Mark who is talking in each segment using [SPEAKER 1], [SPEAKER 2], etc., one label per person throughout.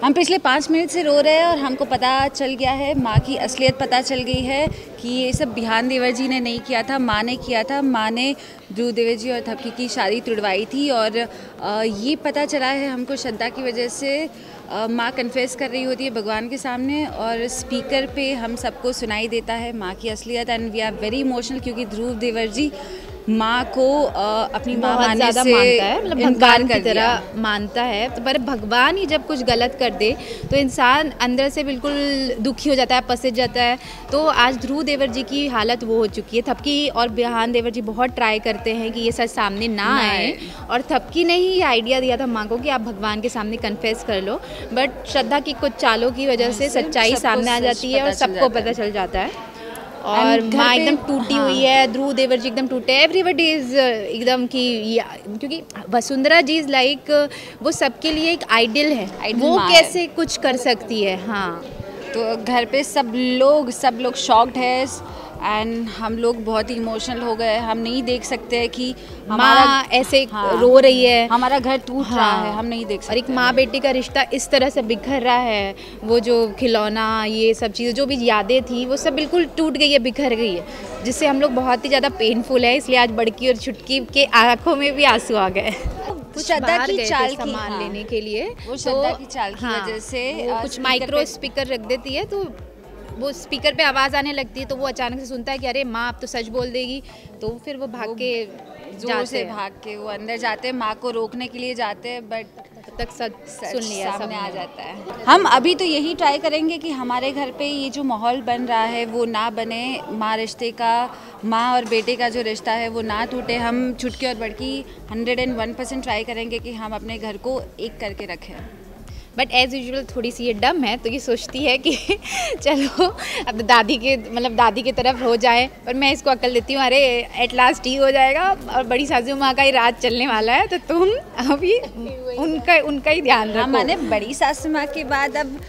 [SPEAKER 1] हम पिछले 5 मिनट से रो रहे हैं और हमको पता चल गया है, माँ की असलियत पता चल गई है कि ये सब बिहान देवर जी ने नहीं किया था, माँ ने किया था। माँ ने ध्रुव देवर जी और थपकी की शादी तुड़वाई थी और ये पता चला है हमको श्रद्धा की वजह से। माँ कन्फेस कर रही होती है भगवान के सामने और स्पीकर पे हम सबको सुनाई देता है माँ की असलियत। And we are very emotional क्योंकि ध्रुव देवर जी माँ को अपनी माँ मानने से
[SPEAKER 2] मानता है, मतलब भगवान की तरह मानता है। तो पर भगवान ही जब कुछ गलत कर दे तो इंसान अंदर से बिल्कुल दुखी हो जाता है, पसज जाता है। तो आज ध्रुव देवर जी की हालत वो हो चुकी है। थपकी और बिहान देवर जी बहुत ट्राई करते हैं कि ये सच सामने ना आए और थपकी ने ही आइडिया दिया था माँ को कि आप भगवान के सामने कन्फेस कर लो, बट श्रद्धा की कुछ चालों की वजह से सच्चाई सामने आ जाती है और सबको पता चल जाता है। और माँ एकदम टूटी हुई है, ध्रुव देवर जी एकदम टूटे, एवरीबडी इज एकदम कि क्योंकि वसुंधरा जी इज लाइक वो सबके लिए एक आइडियल है, वो कैसे कुछ कर सकती है। हाँ,
[SPEAKER 1] तो घर पे सब लोग शॉक्ड है एंड हम लोग बहुत ही इमोशनल हो गए। हम नहीं देख सकते हैं कि
[SPEAKER 2] माँ ऐसे रो रही है,
[SPEAKER 1] हमारा घर टूट रहा है, हम नहीं देख सकते।
[SPEAKER 2] और एक माँ बेटी का रिश्ता इस तरह से बिखर रहा है, वो जो खिलौना, ये सब चीज़ें जो भी यादें थी वो सब बिल्कुल टूट गई है, बिखर गई है, जिससे हम लोग बहुत ही ज़्यादा पेनफुल है। इसलिए आज बड़की और छुटकी के आंखों में भी आंसू आ गए।
[SPEAKER 1] श्रद्धा की चाल की
[SPEAKER 2] सामान लेने के लिए,
[SPEAKER 1] वो श्रद्धा की चाल की वजह से
[SPEAKER 2] कुछ माइक्रो स्पीकर रख देती है, तो वो स्पीकर पे आवाज़ आने लगती है, तो वो अचानक से सुनता है कि अरे माँ अब तो सच बोल देगी, तो फिर वो भाग के
[SPEAKER 1] जोर से भाग के वो अंदर जाते हैं, माँ को रोकने के लिए जाते हैं, बट
[SPEAKER 2] तब तक सच सुन लिया,
[SPEAKER 1] सामने आ जाता है। हम अभी तो यही ट्राई करेंगे कि हमारे घर पे ये जो माहौल बन रहा है वो ना बने, माँ रिश्ते का, माँ और बेटे का जो रिश्ता है वो ना टूटे। हम छुटकी और बड़की 101% ट्राई करेंगे कि हम अपने घर को एक करके रखें।
[SPEAKER 2] बट एज़ यूजुअल थोड़ी सी ये डम है, तो ये सोचती है कि चलो अब दादी के तरफ हो जाए, पर मैं इसको अकल देती हूँ, अरे एट लास्ट ठीक हो जाएगा और बड़ी सासू माँ का ही राज चलने वाला है, तो तुम अभी उनका ही ध्यान रखो।
[SPEAKER 1] मैंने बड़ी सासू माँ के बाद अब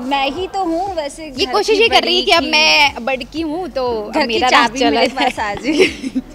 [SPEAKER 1] मैं ही तो हूँ, वैसे
[SPEAKER 2] ये कोशिश ही कर रही है कि अब मैं बड़की हूँ तो
[SPEAKER 1] घर की चाबी मेरे पास आ जाए।